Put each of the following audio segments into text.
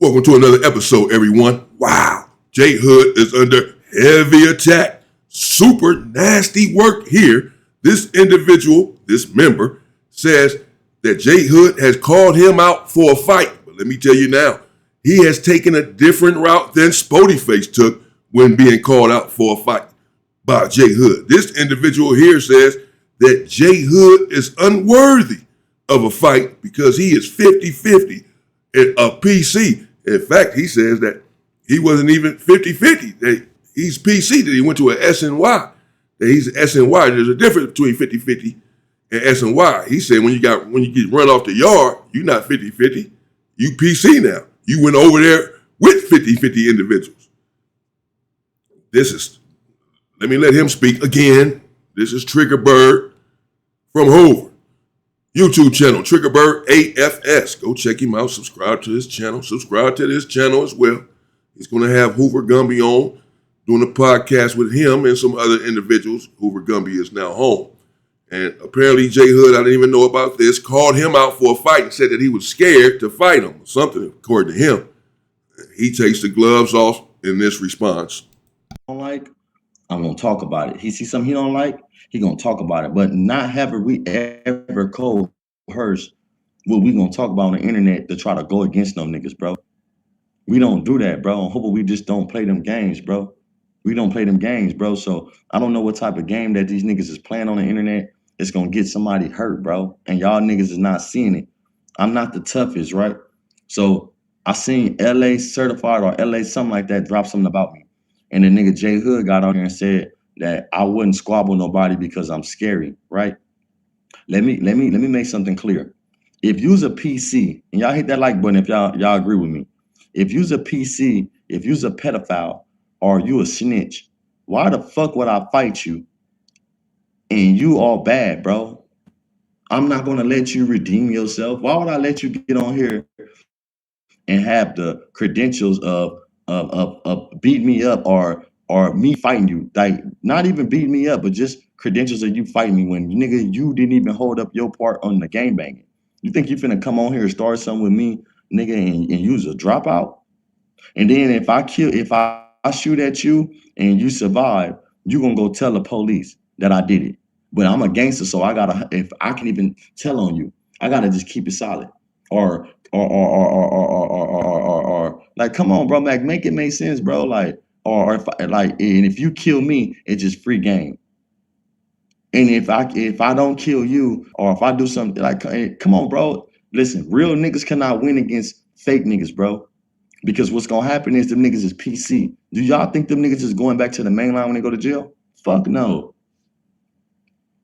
Welcome to another episode, everyone. Wow, JHood is under heavy attack. Super nasty work here. This individual, this member, says that JHood has called him out for a fight. But let me tell you now, he has taken a different route than Spotyface took when being called out for a fight by JHood. This individual here says that JHood is unworthy of a fight because he is 50-50 in a PC. In fact, he says that he wasn't even 50-50. That he's PC, that he went to an SNY. That he's an SNY. There's a difference between 50-50 and SNY. He said when you get run off the yard, you're not 50-50. You PC now. You went over there with 50-50 individuals. Let me let him speak again. This is Trigger Bird from Hoover. YouTube channel, Triggerbird AFS. Go check him out. Subscribe to his channel. Subscribe to this channel as well. He's going to have Hoover Gumby on, doing a podcast with him and some other individuals. Hoover Gumby is now home. And apparently JHood, I didn't even know about this, called him out for a fight and said that he was scared to fight him or something, according to him. He takes the gloves off in this response. I'm going to talk about it. He sees something he don't like, he gonna talk about it, but not have we ever coerced what we gonna talk about on the internet to try to go against them niggas, bro. We don't do that, bro. On Hoover, we just don't play them games, bro. We don't play them games, bro. So I don't know what type of game that these niggas is playing on the internet. It's gonna get somebody hurt, bro. And y'all niggas is not seeing it. I'm not the toughest, right? So I seen LA Certified or LA something like that drop something about me. And the nigga JHood got on here and said that I wouldn't squabble nobody because I'm scary, right? Let me make something clear. If you's a PC, and y'all hit that like button if y'all agree with me. If you's a PC, if you's a pedophile, or you a snitch, why the fuck would I fight you? And you all bad, bro. I'm not gonna let you redeem yourself. Why would I let you get on here and have the credentials of beat me up or me fighting you, like not even beating me up, but just credentials of you fighting me when nigga you didn't even hold up your part on the game banging. You think you finna come on here and start something with me, nigga, and use a dropout? And then if I shoot at you and you survive, you gonna go tell the police that I did it. But I'm a gangster, so if I can even tell on you, I gotta just keep it solid. Or like, come on, bro, like make it make sense, bro. Like, or if you kill me, it's just free game. And if I don't kill you, or if I do something like, hey, come on, bro. Listen, real niggas cannot win against fake niggas, bro. Because what's gonna happen is them niggas is PC. Do y'all think them niggas is going back to the main line when they go to jail? Fuck no.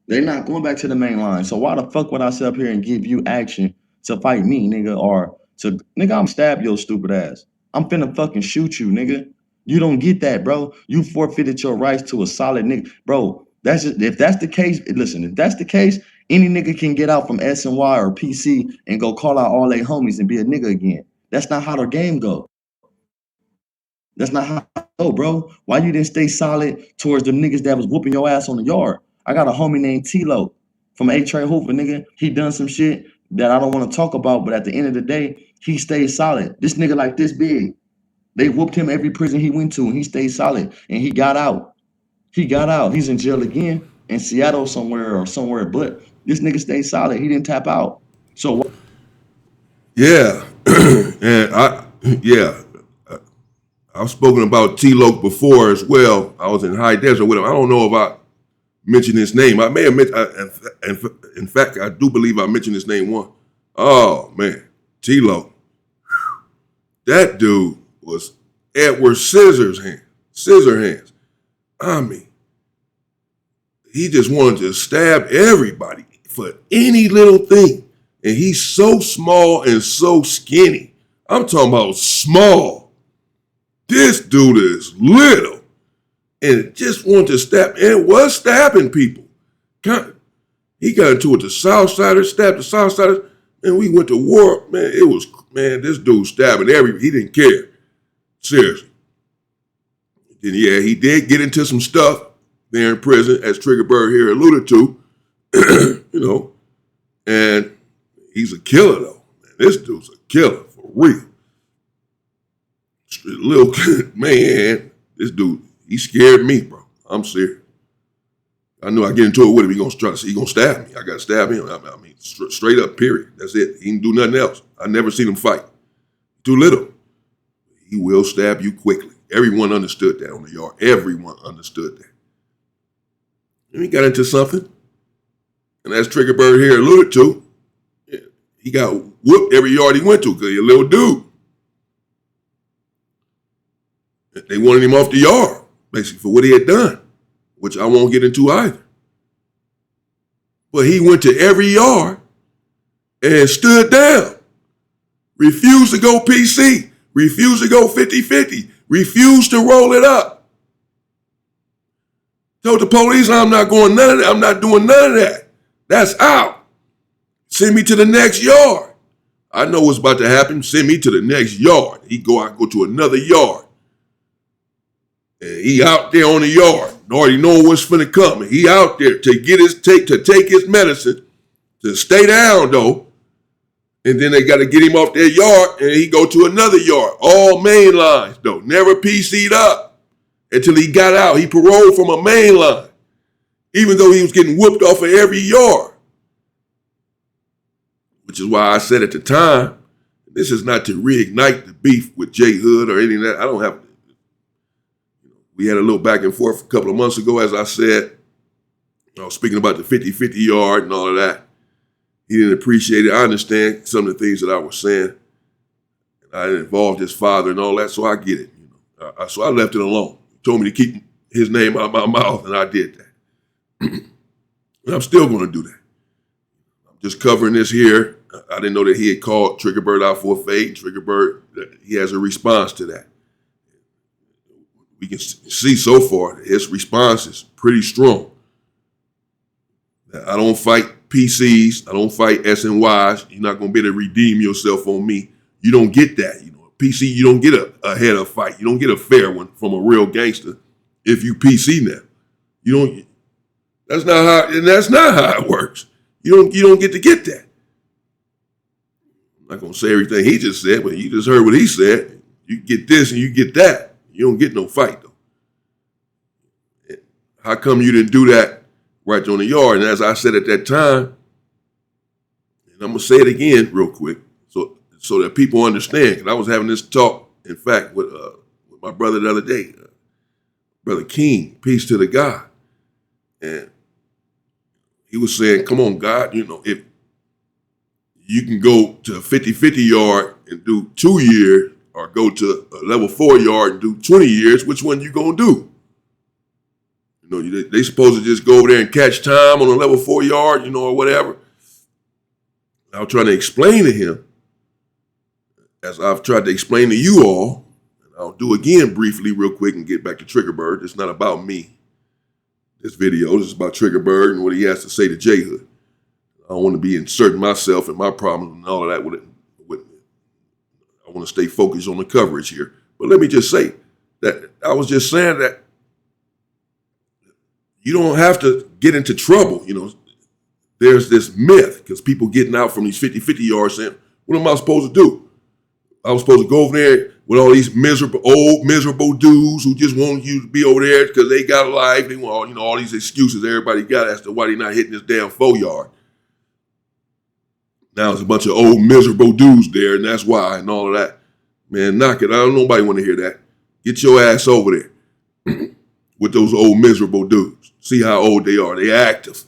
They're not going back to the main line. So why the fuck would I sit up here and give you action to fight me, nigga? Or to, nigga, I'm stab your stupid ass. I'm finna fucking shoot you, nigga. You don't get that, bro. You forfeited your rights to a solid nigga. Bro, that's just, if that's the case, listen, if that's the case, any nigga can get out from SNY or PC and go call out all their homies and be a nigga again. That's not how the game go. That's not how it go, bro. Why you didn't stay solid towards the niggas that was whooping your ass on the yard? I got a homie named T-Lo from Hoover, nigga. He done some shit that I don't want to talk about, but at the end of the day, he stayed solid. This nigga like this big. They whooped him every prison he went to, and he stayed solid. And he got out. He got out. He's in jail again in Seattle somewhere, but this nigga stayed solid. He didn't tap out. So yeah, and I've spoken about T-Lo before as well. I was in High Desert with him. I don't know if I mentioned his name. I may have mentioned, in fact, I do believe I mentioned his name once. Oh, man, T-Lo. That dude was Edward Scissorhands. I mean, he just wanted to stab everybody for any little thing. And he's so small and so skinny. I'm talking about small. This dude is little. And just wanted to stab, and was stabbing people. He got into it with the Southsiders, stabbed the Southsiders, and we went to war. Man, this dude stabbing everybody. He didn't care. Seriously. Then, yeah, he did get into some stuff there in prison, as Trigger Bird here alluded to, and he's a killer, though. Man, this dude's a killer, for real. little man, this dude, he scared me, bro. I'm serious. I knew I get into it with him, he gonna stab me. I gotta stab him. I mean, straight up, period. That's it. He didn't do nothing else. I never seen him fight. Too little. He will stab you quickly. Everyone understood that on the yard. Everyone understood that. And he got into something. And as Trigger Bird here alluded to, he got whooped every yard he went to because he's a little dude. They wanted him off the yard, basically, for what he had done, which I won't get into either. But he went to every yard and stood down. Refused to go PC. Refused to go 50-50. Refused to roll it up. Told the police, I'm not going none of that. I'm not doing none of that. That's out. Send me to the next yard. I know what's about to happen. Send me to the next yard. I go to another yard. And he out there on the yard. Already knowing what's finna come. And he out there to take his medicine, to stay down though. And then they got to get him off their yard and he go to another yard. All main lines though. Never PC'd up until he got out. He paroled from a main line. Even though he was getting whooped off of every yard. Which is why I said at the time, this is not to reignite the beef with JHood or any of that. I don't have, we had a little back and forth a couple of months ago, as I said, speaking about the 50-50 yard and all of that. He didn't appreciate it. I understand some of the things that I was saying. I involved his father and all that, so I get it. So I left it alone. He told me to keep his name out of my mouth, and I did that. And I'm still going to do that. I'm just covering this here. I didn't know that he had called Trigger Bird out for a fade. Trigger Bird, he has a response to that. We can see so far that his response is pretty strong. I don't fight PCs. I don't fight SNYs. You're not going to be able to redeem yourself on me. You don't get that. PC, you don't get a head of fight. You don't get a fair one from a real gangster if you PC now. You don't. That's not how it works. You don't get to get that. I'm not going to say everything he just said, but you just heard what he said. You get this and you get that. You don't get no fight, though. How come you didn't do that right on the yard? And as I said at that time, and I'm going to say it again real quick so that people understand, because I was having this talk, in fact, with my brother the other day, Brother King, peace to the God. And he was saying, come on, God, if you can go to a 50-50 yard and do 2 years, or go to a level 4 yard and do 20 years, which one you gonna do? They supposed to just go over there and catch time on a level 4 yard, or whatever. I was trying to explain to him, as I've tried to explain to you all, and I'll do again briefly real quick and get back to Trigger Bird. It's not about me, this video. This is about Trigger Bird and what he has to say to JHood. I don't want to be inserting myself and my problems and all of that with it. I want to stay focused on the coverage here. But let me just say that I was just saying that you don't have to get into trouble. There's this myth because people getting out from these 50-50 yards saying, what am I supposed to do? I was supposed to go over there with all these miserable dudes who just want you to be over there because they got a life. They want all these excuses everybody got as to why they're not hitting this damn 4 yard. Now it's a bunch of old miserable dudes there, and that's why, and all of that. Man, knock it. I don't nobody want to hear that. Get your ass over there with those old miserable dudes. See how old they are. They active.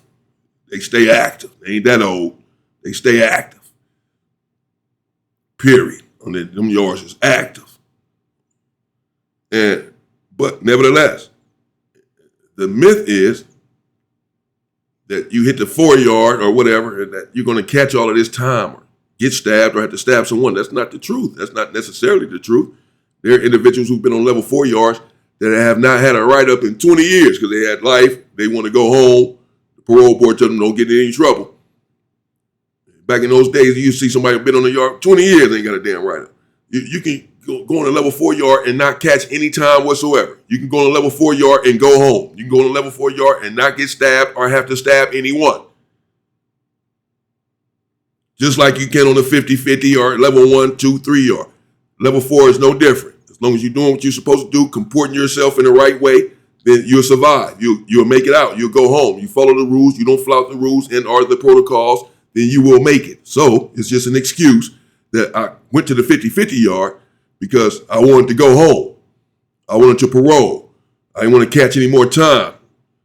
They stay active. They ain't that old. They stay active. Period. Them yards is active. But nevertheless, the myth is that you hit the 4 yard or whatever, and that you're going to catch all of this time or get stabbed or have to stab someone. That's not the truth. That's not necessarily the truth. There are individuals who've been on level 4 yards that have not had a write-up in 20 years because they had life. They want to go home. The parole board tells them don't get in any trouble. Back in those days, you see somebody been on the yard 20 years, ain't got a damn write-up. You can go on a level 4 yard and not catch any time whatsoever. You can go on a level 4 yard and go home. You can go on a level 4 yard and not get stabbed or have to stab anyone. Just like you can on the 50-50 or level 1, 2, 3 yard. Level 4 is no different. As long as you're doing what you're supposed to do, comporting yourself in the right way, then you'll survive. You'll make it out. You'll go home. You follow the rules. You don't flout the rules and or the protocols, then you will make it. So it's just an excuse that I went to the 50-50 yard because I wanted to go home. I wanted to parole. I didn't want to catch any more time.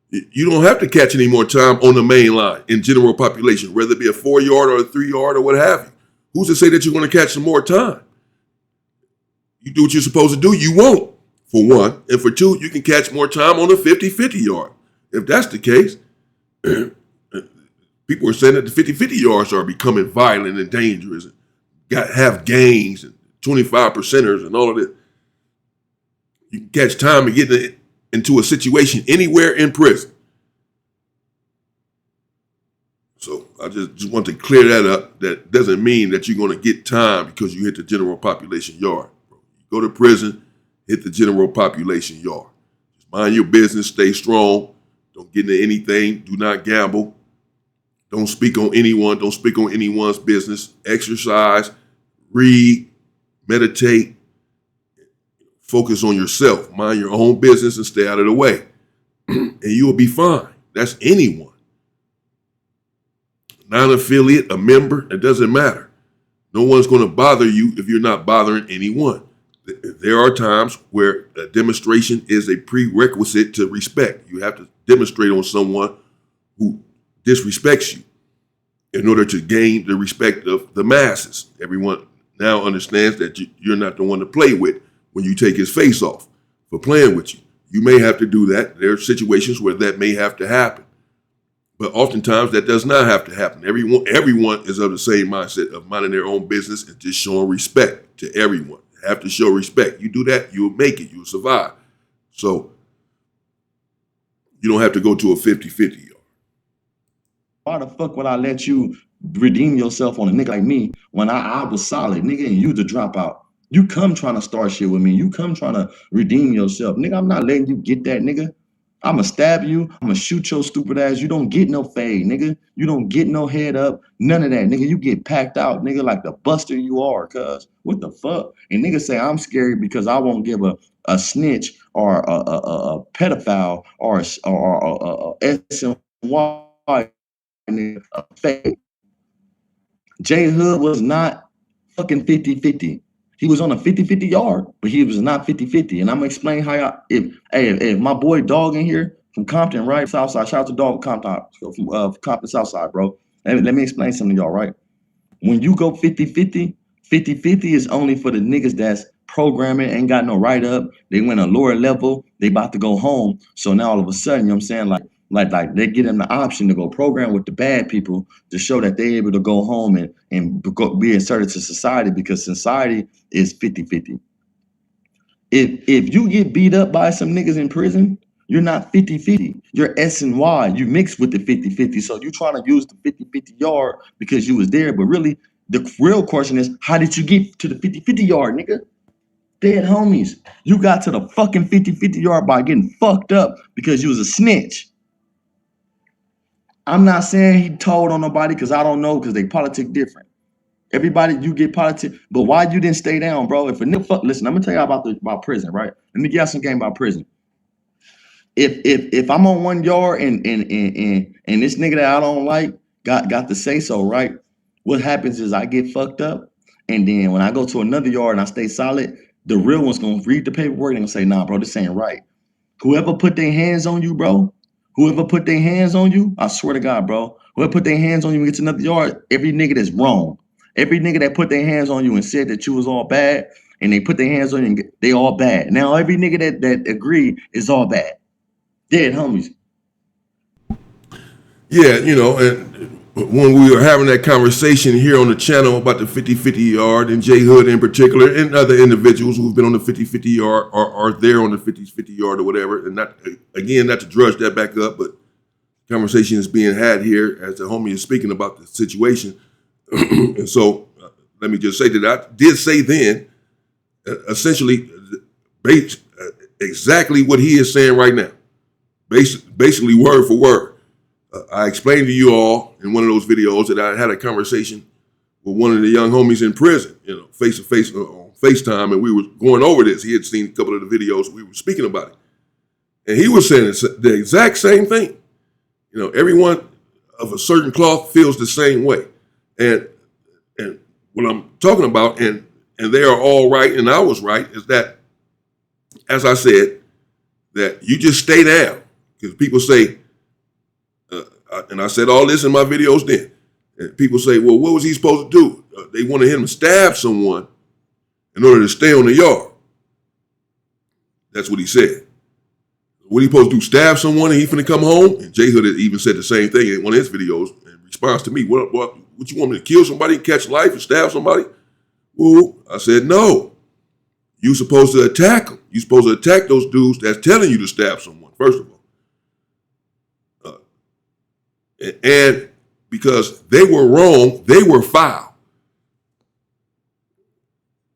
You don't have to catch any more time on the main line in general population, whether it be a 4-yard or a 3-yard or what have you. Who's to say that you're going to catch some more time? You do what you're supposed to do, you won't, for one. And for two, you can catch more time on the 50-50 yard. If that's the case, people are saying that the 50-50 yards are becoming violent and dangerous. Have gangs and 25%ers and all of that. You can catch time and get into a situation anywhere in prison. So I just want to clear that up. That doesn't mean that you're going to get time because you hit the general population yard. You go to prison, hit the general population yard. Just mind your business, stay strong. Don't get into anything. Do not gamble. Don't speak on anyone. Don't speak on anyone's business. Exercise, read, meditate. Focus on yourself. Mind your own business and stay out of the way. And you will be fine. That's anyone. Non-affiliate, a member, it doesn't matter. No one's going to bother you if you're not bothering anyone. There are times where a demonstration is a prerequisite to respect. You have to demonstrate on someone who disrespects you in order to gain the respect of the masses. Everyone now understands that you're not the one to play with when you take his face off for playing with you. You may have to do that. There are situations where that may have to happen. But oftentimes that does not have to happen. Everyone is of the same mindset of minding their own business and just showing respect to everyone. You have to show respect. You do that, you'll make it. You'll survive. So you don't have to go to a 50-50 yard. Why the fuck would I let you redeem yourself on a nigga like me when I was solid, nigga, and you the dropout? You come trying to start shit with me. You come trying to redeem yourself. Nigga, I'm not letting you get that, nigga. I'ma stab you. I'ma shoot your stupid ass. You don't get no fade, nigga. You don't get no head up. None of that, nigga. You get packed out, nigga, like the buster you are, cuz. What the fuck? And niggas say I'm scary because I won't give a snitch or a pedophile or a SNY nigga a fade. JHood was not fucking 50-50. He was on a 50-50 yard, but he was not 50-50. And I'm gonna explain how if my boy Dog in here from Compton, right? Southside, shout out to Dog Compton, from Compton Southside, bro. Let me explain something to y'all, right? When you go 50-50, 50-50 is only for the niggas that's programming, ain't got no write-up. They went a lower level, they about to go home. So now all of a sudden, you know what I'm saying? Like they get them the option to go program with the bad people to show that they're able to go home and be inserted to society, because society is 50-50. If you get beat up by some niggas in prison, you're not 50-50. You're S and Y. You mix with the 50-50. So you're trying to use the 50-50 yard because you was there. But really, the real question is, how did you get to the 50-50 yard, nigga? Dead homies. You got to the fucking 50-50 yard by getting fucked up because you was a snitch. I'm not saying he told on nobody because I don't know, because they politic different. Everybody, you get politic, but why you didn't stay down, bro? If a nigga fuck, listen, I'm gonna tell you about prison, right? Let me give you some game about prison. If I'm on 1 yard and this nigga that I don't like got to say so, right? What happens is I get fucked up, and then when I go to another yard and I stay solid, the real one's gonna read the paperwork and gonna say, nah, bro, this ain't right. Whoever put their hands on you, bro, whoever put their hands on you, I swear to God, bro, whoever put their hands on you and get to another yard, every nigga that's wrong. Every nigga that put their hands on you and said that you was all bad, and they put their hands on you and they all bad. Now every nigga that agreed is all bad. Dead homies. Yeah, you know, and when we were having that conversation here on the channel about the 50-50 yard and JHood in particular, and other individuals who've been on the 50-50 yard or are there on the 50-50 yard or whatever, and not to drudge that back up, but conversation is being had here as the homie is speaking about the situation. And so let me just say that I did say then, essentially, exactly what he is saying right now, basically word for word. I explained to you all in one of those videos that I had a conversation with one of the young homies in prison, you know, face to face on FaceTime, and we were going over this. He had seen a couple of the videos. We were speaking about it. And he was saying the exact same thing. You know, everyone of a certain cloth feels the same way. And what I'm talking about, and they are all right, and I was right, is that, as I said, that you just stay down. Because people say, and I said all this in my videos then, and people say, well, what was he supposed to do? They wanted him to stab someone in order to stay on the yard. That's what he said. What are you supposed to do, stab someone and he finna come home? And JHood had even said the same thing in one of his videos in response to me. What you want me to kill somebody, catch life, and stab somebody? Well, I said, no. You're supposed to attack them. You're supposed to attack those dudes that's telling you to stab someone, first of all. And because they were wrong, they were foul.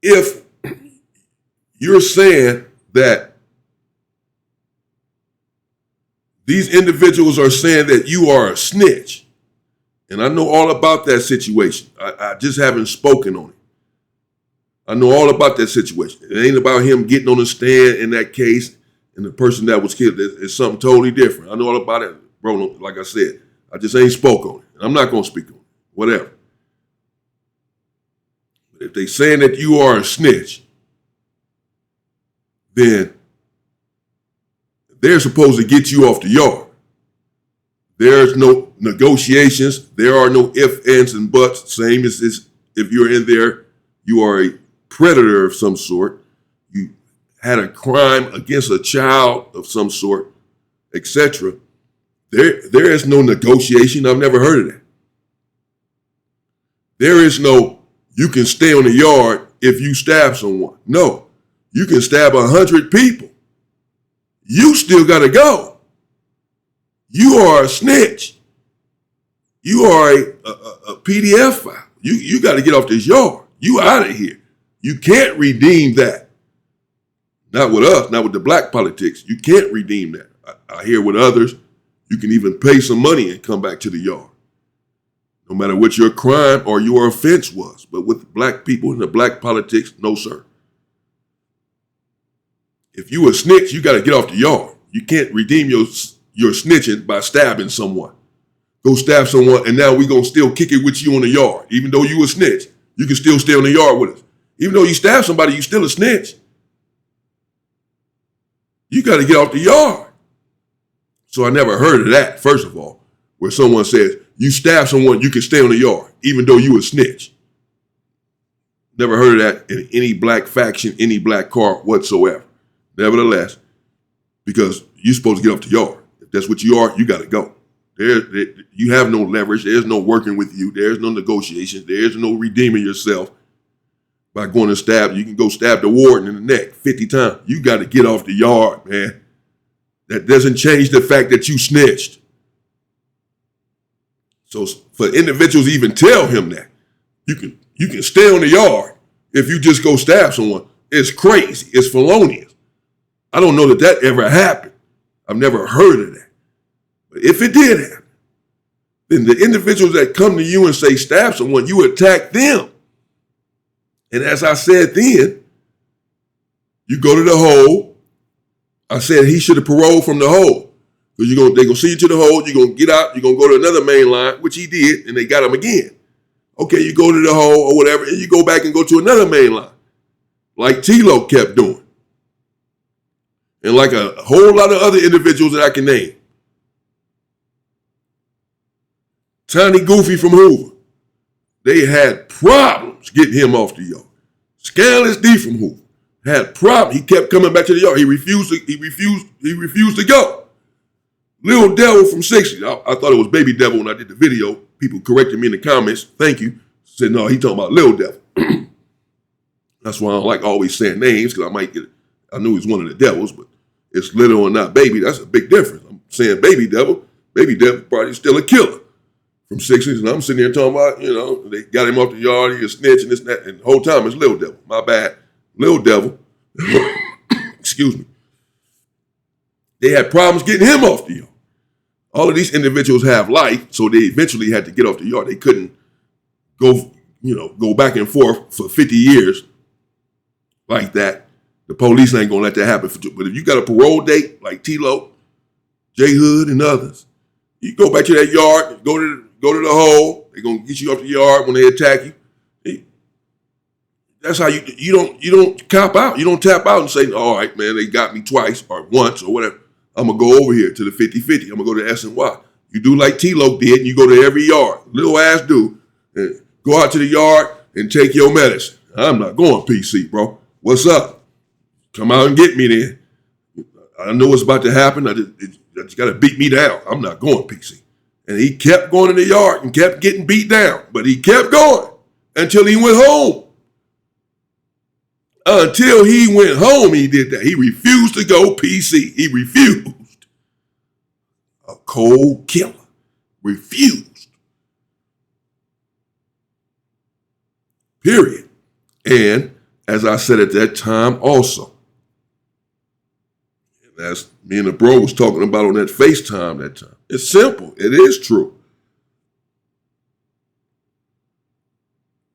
If you're saying that these individuals are saying that you are a snitch, and I know all about that situation. I just haven't spoken on it. I know all about that situation. It ain't about him getting on the stand in that case and the person that was killed. It's something totally different. I know all about it, bro. Like I said, I just ain't spoke on it. And I'm not going to speak on it. Whatever. But if they saying that you are a snitch, then they're supposed to get you off the yard. There's no negotiations. There are no ifs, ands, and buts. Same as this, if you're in there, you are a predator of some sort. You had a crime against a child of some sort, etc. There is no negotiation. I've never heard of that. There is no, you can stay on the yard if you stab someone. No, you can stab 100 people. You still got to go. You are a snitch. You are a PDF file. You got to get off this yard. You out of here. You can't redeem that. Not with us, not with the black politics. You can't redeem that. I hear with others, you can even pay some money and come back to the yard. No matter what your crime or your offense was. But with black people and the black politics, no, sir. If you a snitch, you got to get off the yard. You can't redeem your snitching by stabbing someone. Go stab someone, and now we going to still kick it with you on the yard. Even though you a snitch, you can still stay on the yard with us. Even though you stab somebody, you still a snitch. You got to get off the yard. So I never heard of that, first of all, where someone says, you stab someone, you can stay on the yard, even though you a snitch. Never heard of that in any black faction, any black car whatsoever. Nevertheless, because you're supposed to get off the yard. If that's what you are, you got to go. You have no leverage. There's no working with you. There's no negotiations. There's no redeeming yourself by going to stab. You can go stab the warden in the neck 50 times. You got to get off the yard, man. That doesn't change the fact that you snitched. So for individuals to even tell him that, you can stay on the yard if you just go stab someone. It's crazy. It's felonious. I don't know that ever happened. I've never heard of that. But if it did happen, then the individuals that come to you and say stab someone, you attack them. And as I said then, you go to the hole. I said he should have paroled from the hole. Because they're going to see you to the hole, you're going to get out, you're going to go to another main line, which he did, and they got him again. Okay, you go to the hole or whatever, and you go back and go to another main line, like T-Lo kept doing. And like a whole lot of other individuals that I can name. Tiny Goofy from Hoover. They had problems getting him off the yard. Scandalous D from Hoover had problems. He kept coming back to the yard. He refused to go. Lil Devil from 60. I thought it was Baby Devil when I did the video. People corrected me in the comments. Thank you. Said, no, he talking about Lil Devil. That's why I don't like always saying names, because I knew he's one of the devils, but it's little or not baby. That's a big difference. I'm saying Baby Devil. Baby Devil probably still a killer from 60s, and I'm sitting here talking about, they got him off the yard, he a snitch and this and that, and the whole time it's Lil Devil. My bad. Lil Devil. Excuse me. They had problems getting him off the yard. All of these individuals have life, so they eventually had to get off the yard. They couldn't go back and forth for 50 years like that, the police ain't gonna let that happen. But if you got a parole date like T-Lo, JHood, and others, you go back to that yard, go to the hole. They're gonna get you off the yard when they attack you. That's how you don't cop out. You don't tap out and say, all right, man, they got me twice or once or whatever. I'm gonna go over here to the 50-50. I'm gonna go to S&Y. You do like T-Lo did, and you go to every yard, little ass dude, and go out to the yard and take your medicine. I'm not going PC, bro. What's up? Come out and get me then. I know what's about to happen. I just got to beat me down. I'm not going PC. And he kept going in the yard and kept getting beat down, but he kept going until he went home. Until he went home, he did that. He refused to go PC. He refused. A cold killer. Refused. Period. And as I said at that time also, and as me and the bro was talking about on that FaceTime that time, it's simple. It is true.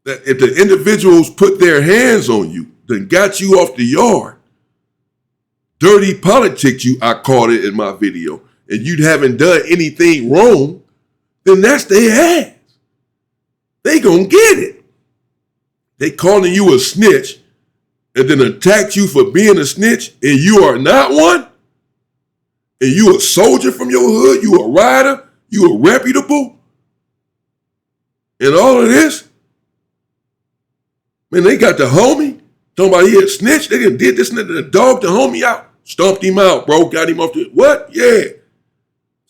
That if the individuals put their hands on you, then got you off the yard, dirty politics, I called it in my video, and you haven't done anything wrong, then that's their ass. They gonna get it. They calling you a snitch and then attacked you for being a snitch and you are not one? And you a soldier from your hood? You a rider? You a reputable? And all of this? Man, they got the homie talking about he a snitch. They done did this and the dog the homie out. Stomped him out, bro. Got him off the, what? Yeah.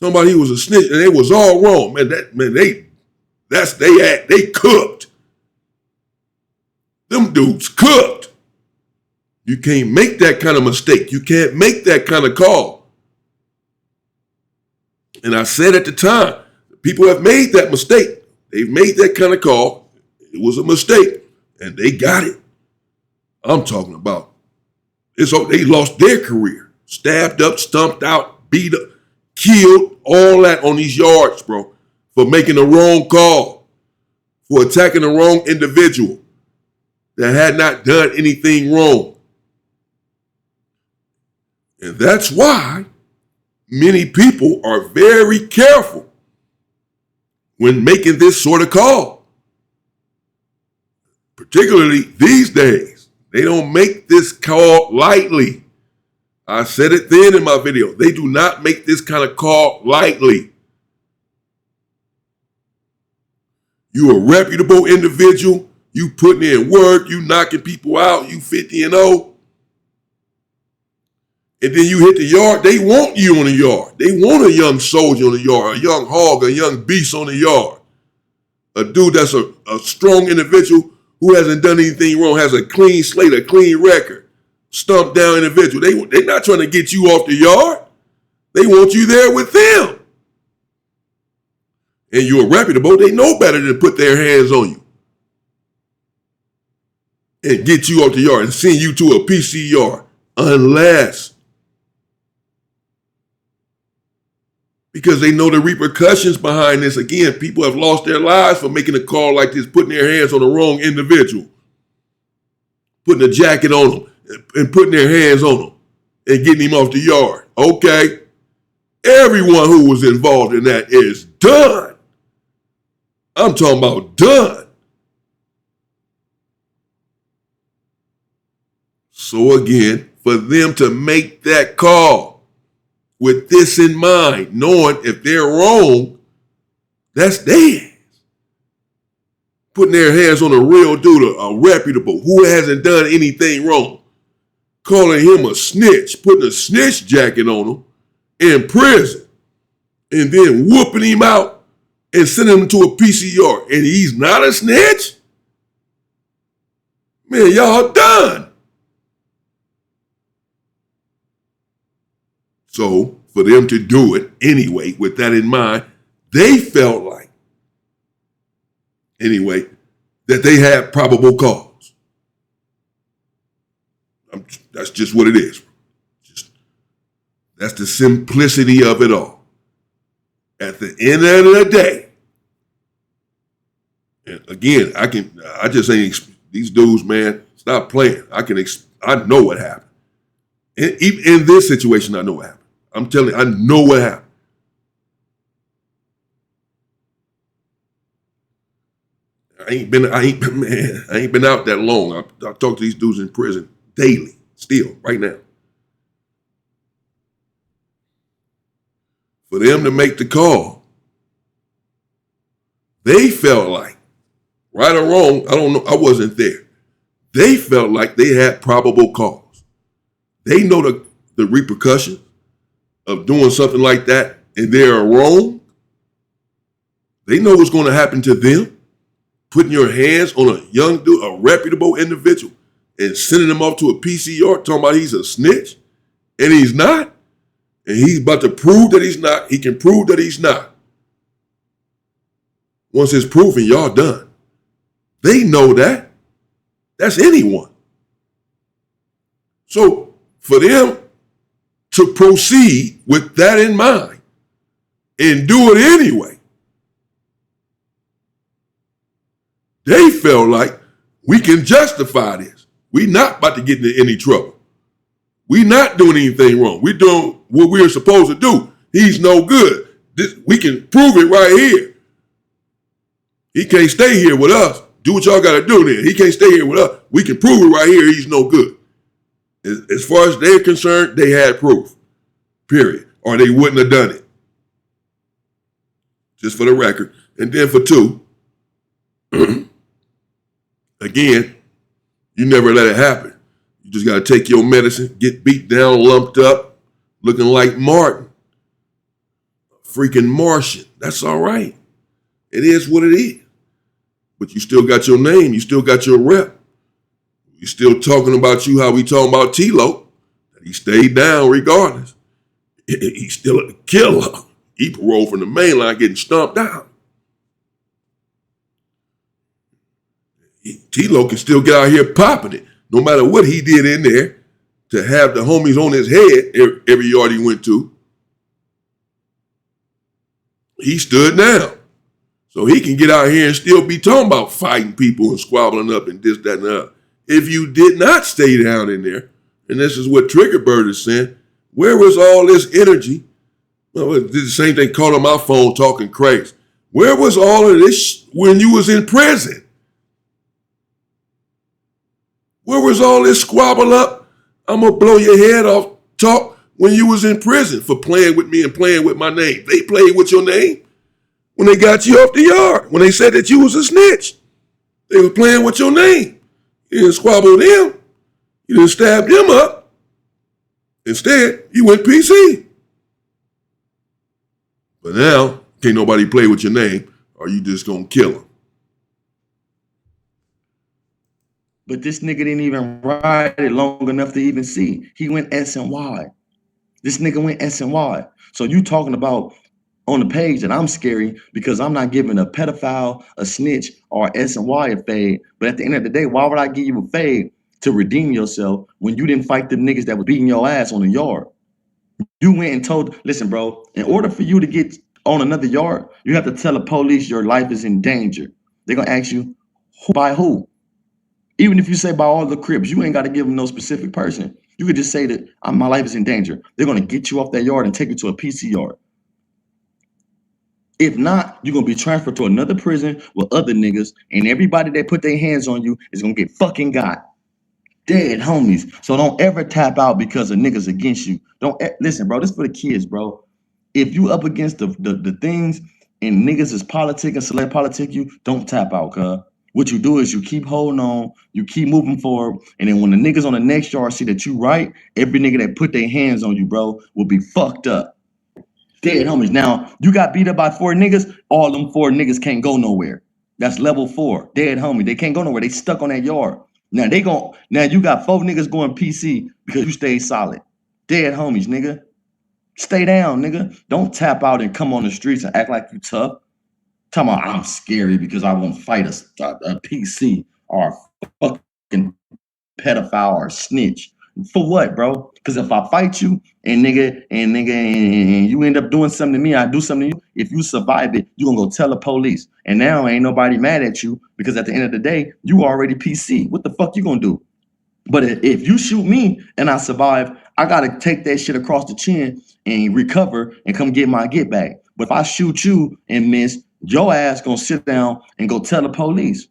Somebody he was a snitch and it was all wrong. Man, they cooked. Them dudes cooked. You can't make that kind of mistake. You can't make that kind of call. And I said at the time, people have made that mistake. They've made that kind of call. It was a mistake. And they got it. I'm talking about, they lost their career. Stabbed up, stumped out, beat up, killed, all that on these yards, bro. For making the wrong call. For attacking the wrong individual that had not done anything wrong. And that's why many people are very careful when making this sort of call. Particularly these days. They don't make this call lightly. I said it then in my video. They do not make this kind of call lightly. You a reputable individual. You putting in work. You knocking people out. You 50-0. And then you hit the yard. They want you on the yard. They want a young soldier on the yard. A young hog. A young beast on the yard. A dude that's a strong individual who hasn't done anything wrong, has a clean slate, a clean record, stumped down individual. They're not trying to get you off the yard. They want you there with them. And you're reputable. They know better than put their hands on you and get you off the yard and send you to a PC yard. Unless, because they know the repercussions behind this. Again, people have lost their lives for making a call like this, putting their hands on the wrong individual, putting a jacket on them and putting their hands on them and getting him off the yard. Okay. Everyone who was involved in that is done. I'm talking about done. So again, for them to make that call with this in mind, knowing if they're wrong, that's theirs. Putting their hands on a real dude, a reputable, who hasn't done anything wrong. Calling him a snitch, putting a snitch jacket on him in prison, and then whooping him out and sending him to a PCR. And he's not a snitch? Man, y'all done. So for them to do it anyway, with that in mind, they felt like, anyway, that they had probable cause. That's just what it is. That's the simplicity of it all. At the end of the day, and again, I just ain't, these dudes, man, stop playing. I know what happened. Even in this situation, I know what happened. I'm telling you, I know what happened. I ain't been out that long. I talk to these dudes in prison daily, still, right now. For them to make the call, they felt like, right or wrong, I don't know, I wasn't there. They felt like they had probable cause. They know the repercussions of doing something like that, and they're wrong. They know what's going to happen to them. Putting your hands on a young dude, a reputable individual, and sending him off to a PCR, talking about he's a snitch, and he's not, and he's about to prove that he's not. He can prove that he's not. Once it's proven, y'all done. They know that. That's anyone. So for them to proceed with that in mind and do it anyway, they felt like we can justify this. We're not about to get into any trouble. We're not doing anything wrong. We're doing what we're supposed to do. He's no good. We can prove it right here. He can't stay here with us. Do what y'all got to do then. He can't stay here with us. We can prove it right here. He's no good. As far as they're concerned, they had proof. Period. Or they wouldn't have done it. Just for the record. And then for two, again, you never let it happen. You just got to take your medicine, get beat down, lumped up, looking like Martin. Freaking Martian. That's all right. It is what it is. But you still got your name. You still got your rep. You still talking about you how we talking about T-Lo. He stayed down regardless. He's still a killer. He paroled from the main line getting stomped out. T-Lo can still get out here popping it. No matter what he did in there to have the homies on his head every yard he went to. He stood down. So he can get out here and still be talking about fighting people and squabbling up and this, that, and the other. If you did not stay down in there, and this is what Trigger Bird is saying, where was all this energy? Well, it did the same thing, called on my phone talking crazy. Where was all of this when you was in prison? Where was all this squabble up? I'm going to blow your head off talk when you was in prison for playing with me and playing with my name. They played with your name when they got you off the yard, when they said that you was a snitch. They were playing with your name. You didn't squabble with them. You didn't stab them up. Instead, you went PC. But now, can't nobody play with your name, or you just gonna kill them. But this nigga didn't even ride it long enough to even see. He went S and Y. This nigga went S and Y. So you talking about on the page that I'm scary because I'm not giving a pedophile, a snitch, or S and Y a fade. But at the end of the day, why would I give you a fade to redeem yourself when you didn't fight the niggas that was beating your ass on the yard? You went and told, listen, bro, in order for you to get on another yard, you have to tell the police your life is in danger. They're going to ask you, by who? Even if you say by all the Crips, you ain't got to give them no specific person. You could just say that my life is in danger. They're going to get you off that yard and take you to a PC yard. If not, you're going to be transferred to another prison with other niggas, and everybody that put their hands on you is going to get fucking got. Dead homies. So don't ever tap out because of niggas against you. Listen, bro, this for the kids, bro. If you up against the things and niggas is politic and select politic you, don't tap out, cuz. What you do is you keep holding on, you keep moving forward, and then when the niggas on the next yard see that you right, every nigga that put their hands on you, bro, will be fucked up. Dead homies. Now, you got beat up by 4 niggas, all them 4 niggas can't go nowhere. That's level 4. Dead homie. They can't go nowhere. They stuck on that yard. Now you got 4 niggas going PC because you stayed solid. Dead homies, nigga. Stay down, nigga. Don't tap out and come on the streets and act like you tough. Talking about I'm scary because I won't fight a PC or a fucking pedophile or snitch. For what, bro? Because if I fight you and you end up doing something to me, I do something to you. If you survive it, you gonna go tell the police. And now ain't nobody mad at you because at the end of the day, you already PC. What the fuck you gonna do? But if you shoot me and I survive, I gotta take that shit across the chin and recover and come get my get back. But if I shoot you and miss, your ass gonna sit down and go tell the police.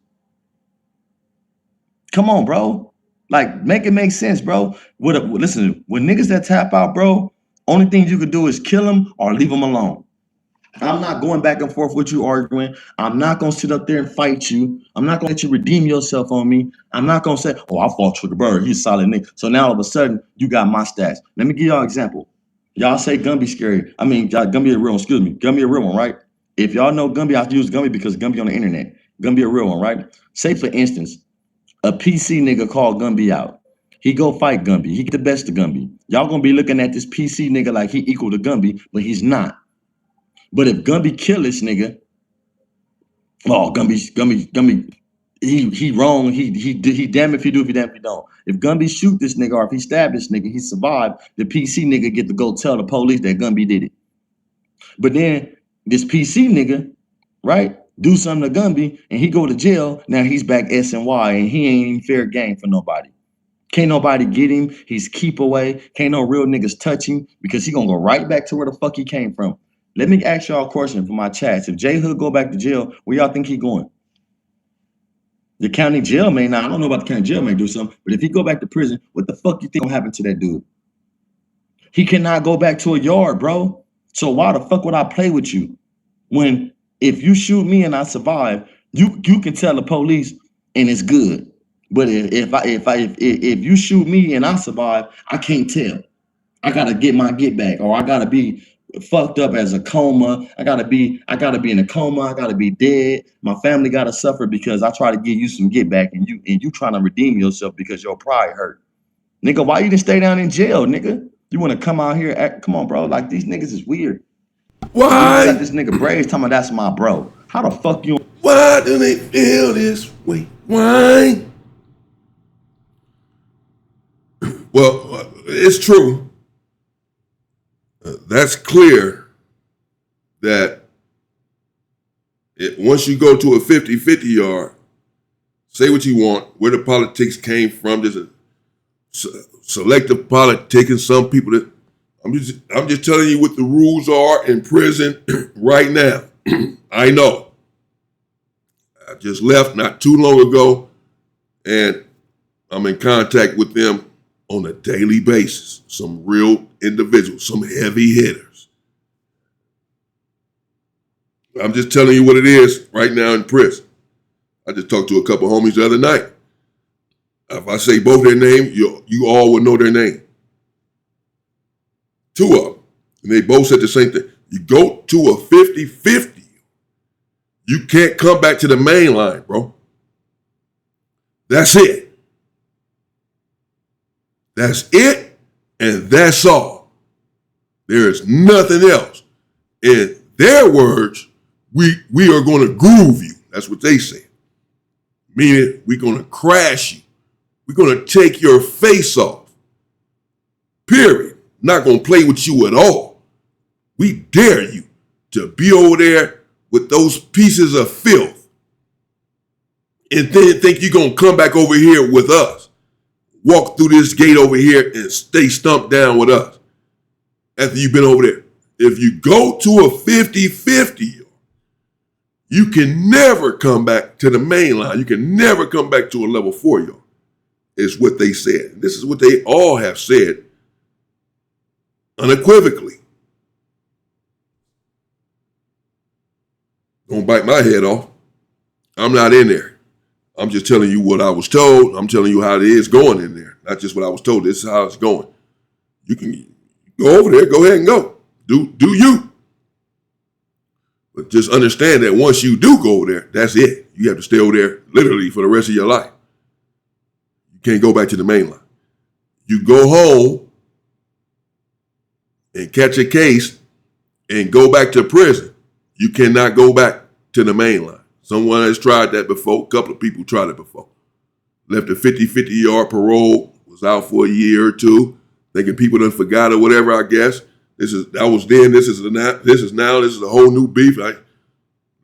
Come on, bro. Like, make it make sense, bro. Listen, when niggas that tap out, bro, only thing you could do is kill them or leave them alone. I'm not going back and forth with you arguing. I'm not gonna sit up there and fight you. I'm not gonna let you redeem yourself on me. I'm not gonna say, "Oh, I fought Trigger Bird. He's a solid nigga." So now all of a sudden, you got my stats. Let me give y'all an example. Y'all say Gumby scary. I mean, Gumby a real one. Excuse me, Gumby a real one, right? If y'all know Gumby, I have to use Gumby because Gumby on the internet. Gumby a real one, right? Say for instance, a PC nigga called Gumby out. He go fight Gumby. He get the best of Gumby. Y'all gonna be looking at this PC nigga like he equal to Gumby, but he's not. But if Gumby kill this nigga, oh Gumby, he wrong. He damn if he do, if he damn if he don't. If Gumby shoot this nigga or if he stab this nigga, he survived. The PC nigga get to go tell the police that Gumby did it. But then this PC nigga, right, do something to Gumby and he go to jail. Now he's back SNY and he ain't even fair game for nobody. Can't nobody get him. He's keep away. Can't no real niggas touch him because he gonna go right back to where the fuck he came from. Let me ask y'all a question for my chats. If JHood go back to jail, where y'all think he going? The county jail may not. I don't know about the county jail may do something, but if he go back to prison, what the fuck you think gonna happen to that dude? He cannot go back to a yard, bro. So why the fuck would I play with you? When if you shoot me and I survive, you can tell the police and it's good. But if you shoot me and I survive, I can't tell. I gotta get my get back, or I gotta be fucked up as a coma. I gotta be in a coma. I gotta be dead. My family gotta suffer because I try to give you some get back, and you trying to redeem yourself because your pride hurt. Nigga, why you didn't stay down in jail, nigga? You wanna come out here? Come on, bro. Like these niggas is weird. Why? You got this nigga Braves talking about that's my bro. How the fuck you? Why do they feel this way? Why? Well, it's true. That's clear that once you go to a 50-50 yard, say what you want, where the politics came from. There's a selective politic and some people that I'm just telling you what the rules are in prison right now. I know. I just left not too long ago, and I'm in contact with them on a daily basis. Some real individuals, some heavy hitters. I'm just telling you what it is right now in prison. I just talked to a couple homies the other night. If I say both their names, you all will know their name. Two of them. And they both said the same thing. You go to a 50-50, you can't come back to the main line, bro. That's it. That's it, and that's all. There is nothing else. In their words, we are going to groove you. That's what they say. Meaning we're going to crash you. We're going to take your face off. Period. Not going to play with you at all. We dare you to be over there with those pieces of filth and then think you're going to come back over here with us. Walk through this gate over here and stay stumped down with us after you've been over there. If you go to a 50-50, you can never come back to the main line. You can never come back to a level 4, y'all. Is what they said. This is what they all have said unequivocally. Don't bite my head off. I'm not in there. I'm just telling you what I was told. I'm telling you how it is going in there. Not just what I was told. This is how it's going. You can go over there. Go ahead and go. Do you. But just understand that once you do go there, that's it. You have to stay over there literally for the rest of your life. You can't go back to the main line. You go home and catch a case and go back to prison. You cannot go back to the main line. Someone has tried that before. A couple of people tried it before. Left a 50-50 yard parole, was out for a year or two, thinking people done forgot or whatever, I guess. That was then, this is now, this is a whole new beef.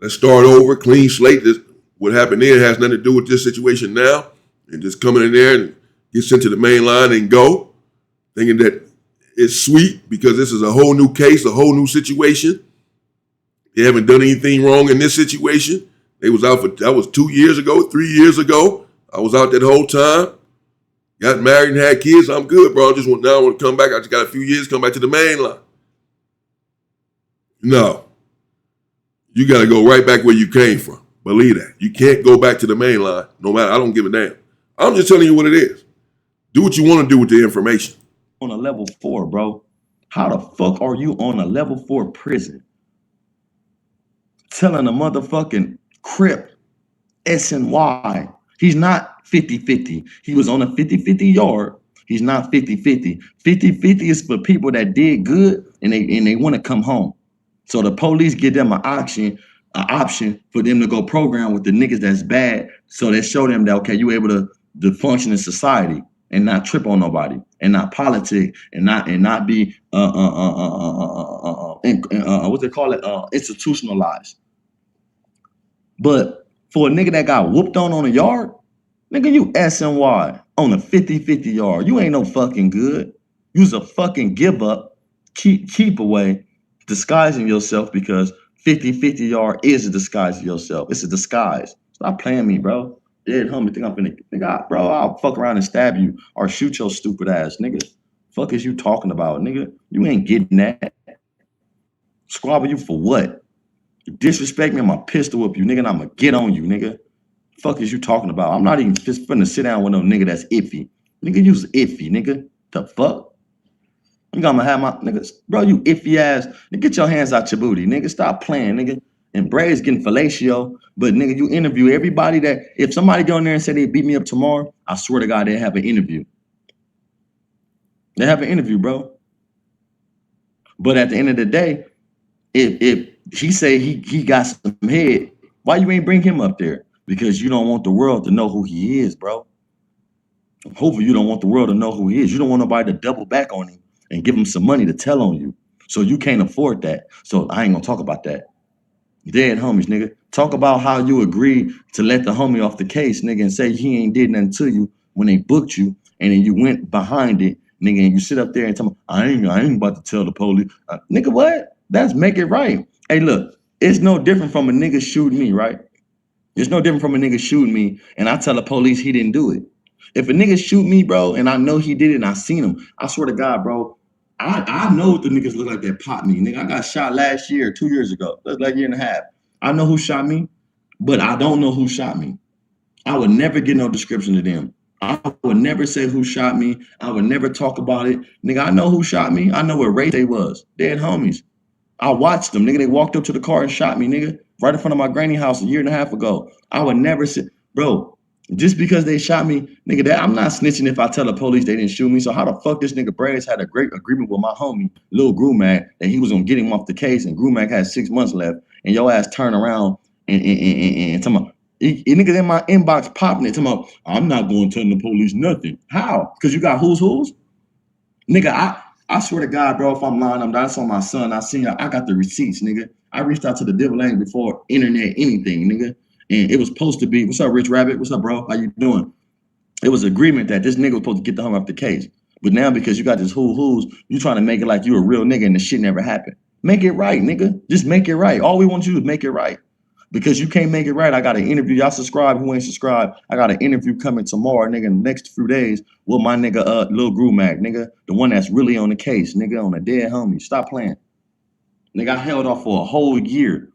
Let's start over, clean slate. What happened then has nothing to do with this situation now. And just coming in there get sent to the main line and go, thinking that it's sweet because this is a whole new case, a whole new situation. They haven't done anything wrong in this situation. They was out that was 2 years ago, 3 years ago. I was out that whole time. Got married and had kids. I'm good, bro. Now I want to come back. I just got a few years, come back to the main line. No. You got to go right back where you came from. Believe that. You can't go back to the main line, no matter. I don't give a damn. I'm just telling you what it is. Do what you want to do with the information. On a level 4, bro. How the fuck are you on a level 4 prison? Telling a motherfucking Crip SNY. He's not 50-50. He was on a 50-50 yard. He's not 50-50. 50-50 is for people that did good and they want to come home. So the police give them an option for them to go program with the niggas that's bad. So they show them that, okay, you able to function in society and not trip on nobody and not politic and not be what they call it, institutionalized. But for a nigga that got whooped on a yard, nigga, you SNY on a 50-50 yard. You ain't no fucking good. You's a fucking give up, keep away, disguising yourself because 50-50 yard is a disguise of yourself. It's a disguise. Stop playing me, bro. Dead homie, think I'm finna, nigga, bro, I'll fuck around and stab you or shoot your stupid ass, nigga. Fuck is you talking about, nigga? You ain't getting that. Squabble you for what? You disrespect me, I'm gonna pistol whip you, nigga, and I'm gonna get on you, nigga. Fuck is you talking about? I'm not even just finna sit down with no nigga that's iffy. Nigga, you's iffy, nigga. The fuck? You gonna have my niggas, bro, you iffy ass. Nigga, get your hands out your booty, nigga. Stop playing, nigga. And Bray's getting fellatio, but nigga, you interview everybody that if somebody go in there and say they beat me up tomorrow, I swear to God, they have an interview. They have an interview, bro. But at the end of the day, if he say he got some head, why you ain't bring him up there? Because you don't want the world to know who he is, bro. Hopefully you don't want the world to know who he is. You don't want nobody to double back on him and give him some money to tell on you. So you can't afford that. So I ain't gonna talk about that. Dead homies, nigga. Talk about how you agreed to let the homie off the case, nigga, and say he ain't did nothing to you when they booked you, and then you went behind it, nigga, and you sit up there and tell me, I ain't about to tell the police. Nigga, what? That's make it right. Hey, look, it's no different from a nigga shooting me, right? It's no different from a nigga shooting me, and I tell the police he didn't do it. If a nigga shoot me, bro, and I know he did it and I seen him, I swear to God, bro, I know what the niggas look like that popped me. Nigga, I got shot last year, 2 years ago. That's like a year and a half. I know who shot me, but I don't know who shot me. I would never get no description of them. I would never say who shot me. I would never talk about it. Nigga, I know who shot me. I know what race they was. Dead homies. I watched them, nigga. They walked up to the car and shot me, nigga, right in front of my granny house a year and a half ago. I would never say, bro, just because they shot me, nigga, that I'm not snitching if I tell the police they didn't shoot me. So how the fuck this nigga Braves had a great agreement with my homie, Lil Grumac, that he was gonna get him off the case, and Grumac had 6 months left, and your ass turn around and tell me, niggas in my inbox popping it, talking about, I'm not going to tell the police nothing. How? Because you got who's? Nigga, I swear to God, bro, if I'm lying, that's on my son. I got the receipts, nigga. I reached out to the devil ain't before internet anything, nigga. And it was supposed to be, what's up, Rich Rabbit? What's up, bro? How you doing? It was agreement that this nigga was supposed to get the homie off the case. But now because you got this who's, you trying to make it like you a real nigga and the shit never happened. Make it right, nigga. Just make it right. All we want you to do is make it right. Because you can't make it right. I got an interview. Y'all subscribe who ain't subscribed. I got an interview coming tomorrow, nigga, in the next few days with my nigga, Lil Grumac, nigga. The one that's really on the case, nigga, on a dead homie. Stop playing. Nigga, I held off for a whole year.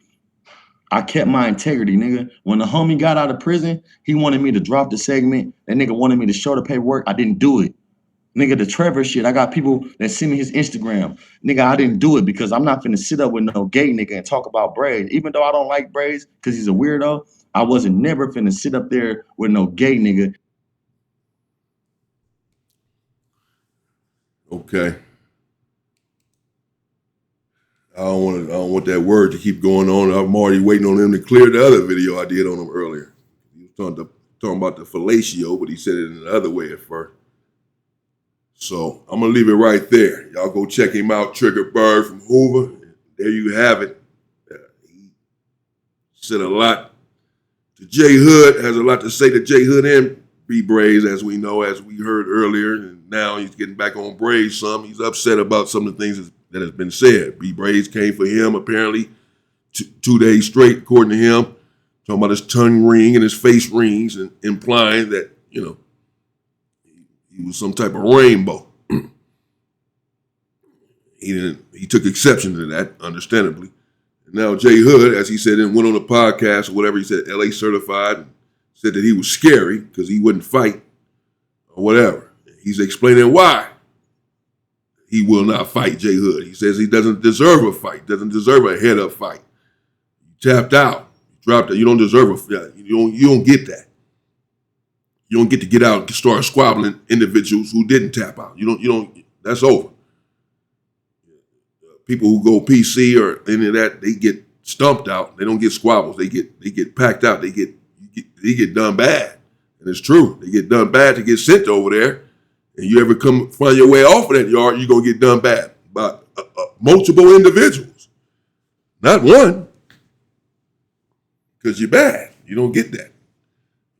I kept my integrity, nigga. When the homie got out of prison, he wanted me to drop the segment. That nigga wanted me to show the paperwork. I didn't do it. Nigga, the Trevor shit, I got people that send me his Instagram. Nigga, I didn't do it because I'm not finna sit up with no gay nigga and talk about braids. Even though I don't like braids because he's a weirdo, I wasn't never finna sit up there with no gay nigga. Okay. I don't want that word to keep going on. I'm already waiting on him to clear the other video I did on him earlier. He was talking about the fellatio, but he said it in the other way at first. So I'm gonna leave it right there. Y'all go check him out, Trigger Bird from Hoover. There you have it. He said a lot to JHood, has a lot to say to JHood and B Braves, as we know, as we heard earlier, and now he's getting back on Braves some. He's upset about some of the things that has been said. B Braves came for him apparently 2 days straight, according to him, talking about his tongue ring and his face rings, and implying that, he was some type of rainbow. He took exception to that, understandably. And now JHood, as he said, and went on a podcast or whatever, he said LA certified, and said that he was scary because he wouldn't fight or whatever. He's explaining why he will not fight JHood. He says he doesn't deserve a fight, doesn't deserve a head-up fight. You tapped out, you dropped it. You don't deserve a fight. You don't get that. You don't get to get out and start squabbling individuals who didn't tap out. You don't. That's over. People who go PC or any of that, they get stumped out. They don't get squabbles. They get packed out. They get done bad. And it's true. They get done bad to get sent over there. And you ever find your way off of that yard, you're going to get done bad by multiple individuals. Not one. Because you're bad. You don't get that.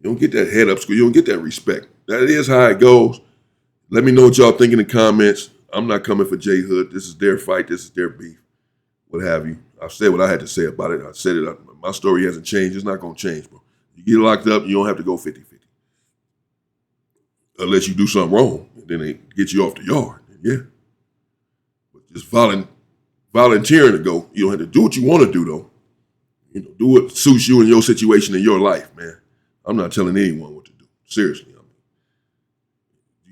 You don't get that head up school. You don't get that respect. That is how it goes. Let me know what y'all think in the comments. I'm not coming for JHood. This is their fight. This is their beef. What have you. I've said what I had to say about it. I said it. My story hasn't changed. It's not going to change, bro. You get locked up, you don't have to go 50-50. Unless you do something wrong. And then they get you off the yard. Yeah. But just volunteering to go, you don't have to do what you want to do, though. Do what suits you in your situation in your life, man. I'm not telling anyone what to do. Seriously.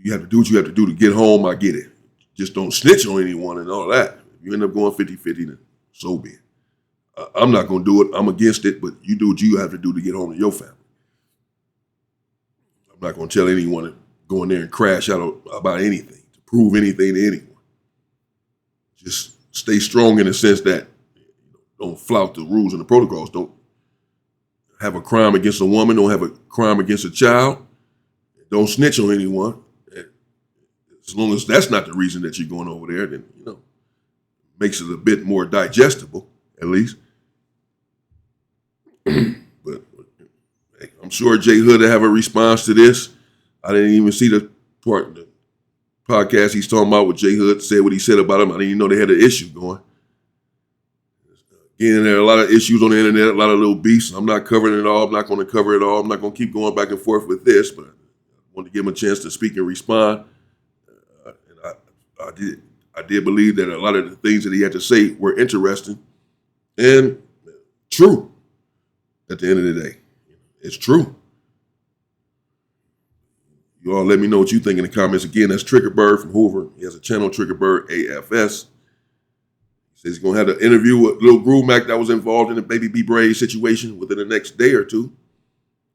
You have to do what you have to do to get home. I get it. Just don't snitch on anyone and all that. If you end up going 50-50, then so be it. I'm not going to do it. I'm against it, but you do what you have to do to get home to your family. I'm not going to tell anyone to go in there and crash out about anything, to prove anything to anyone. Just stay strong in the sense that don't flout the rules and the protocols. Don't have a crime against a woman. Don't have a crime against a child. Don't snitch on anyone. As long as that's not the reason that you're going over there, then, makes it a bit more digestible, at least. But hey, I'm sure JHood will have a response to this. I didn't even see the part of the podcast he's talking about with JHood said what he said about him. I didn't even know they had an issue going. Again, there are a lot of issues on the internet, a lot of little beefs. I'm not covering it all. I'm not going to cover it all. I'm not going to keep going back and forth with this, but I wanted to give him a chance to speak and respond. I did believe that a lot of the things that he had to say were interesting and true at the end of the day. It's true. You all let me know what you think in the comments. Again, that's Trigger Bird from Hoover. He has a channel, Trigger Bird AFS. He says he's going to have an interview with Lil Groove Mac that was involved in the Baby B Braves situation within the next day or two.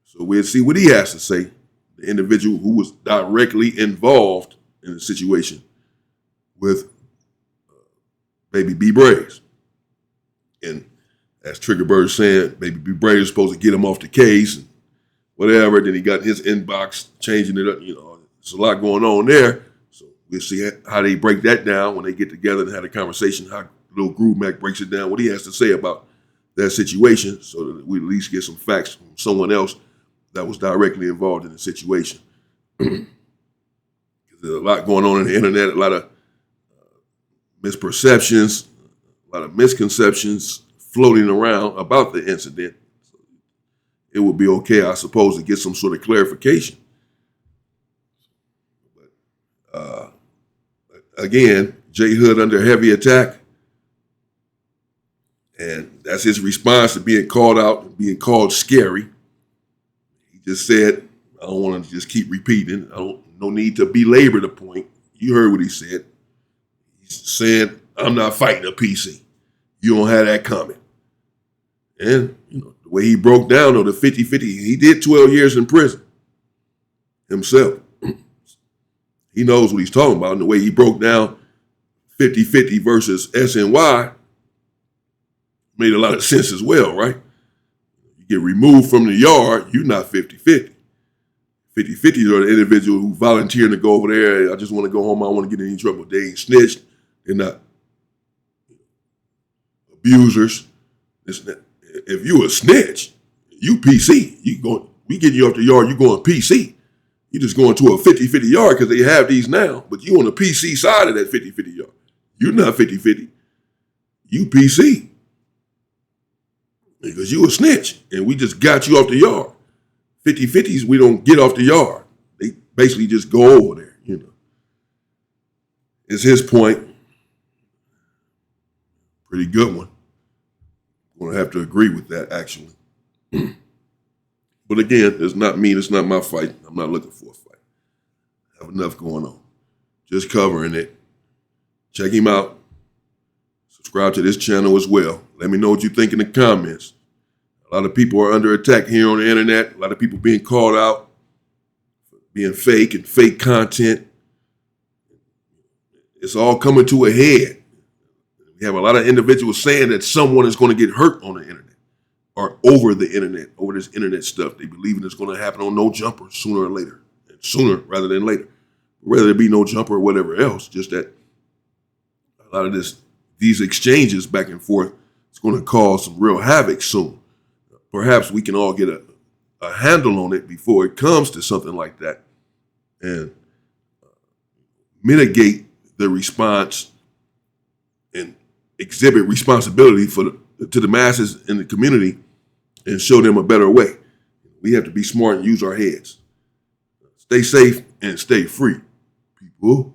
So we'll see what he has to say, the individual who was directly involved in the situation with Baby B Braves. And as Trigger Bird saying, Baby B Braves is supposed to get him off the case and whatever. Then he got his inbox changing it up. There's a lot going on there. So we'll see how they break that down when they get together and have a conversation, how Lil Groove Mac breaks it down, what he has to say about that situation, so that we at least get some facts from someone else that was directly involved in the situation. There's a lot going on the internet, a lot of misperceptions, a lot of misconceptions floating around about the incident. So it would be okay, I suppose, to get some sort of clarification. But again, JHood under heavy attack, and that's his response to being called out and being called scary. He just said, I don't want to just keep repeating. No need to belabor the point. You heard what he said. Saying, I'm not fighting a PC. You don't have that coming. And, the way he broke down, the 50-50, he did 12 years in prison himself. He knows what he's talking about. And the way he broke down 50-50 versus SNY made a lot of sense as well, right? You get removed from the yard, you're not 50-50. 50-50 are the individual who volunteered to go over there. I just want to go home. I don't want to get in any trouble. They ain't snitched. They're not abusers. If you a snitch, you PC. We getting you off the yard, you going PC. You just going to a 50-50 yard because they have these now, but you on the PC side of that 50-50 yard. You're not 50-50. You PC. Because you a snitch, and we just got you off the yard. 50-50s, we don't get off the yard. They basically just go over there, you know. It's his point. Pretty good one. I'm going to have to agree with that, actually. But again, it's not me. It's not my fight. I'm not looking for a fight. I have enough going on. Just covering it. Check him out. Subscribe to this channel as well. Let me know what you think in the comments. A lot of people are under attack here on the internet. A lot of people being called out for being fake and fake content. It's all coming to a head. We have a lot of individuals saying that someone is going to get hurt on the internet or over the internet, over this internet stuff. They believe it's going to happen on No Jumper sooner or later, and sooner rather than later. Whether it be No Jumper or whatever else, just that a lot of these exchanges back and forth is going to cause some real havoc soon. Perhaps we can all get a handle on it before it comes to something like that and mitigate the response and exhibit responsibility to the masses in the community and show them a better way. We have to be smart and use our heads. Stay safe and stay free, people.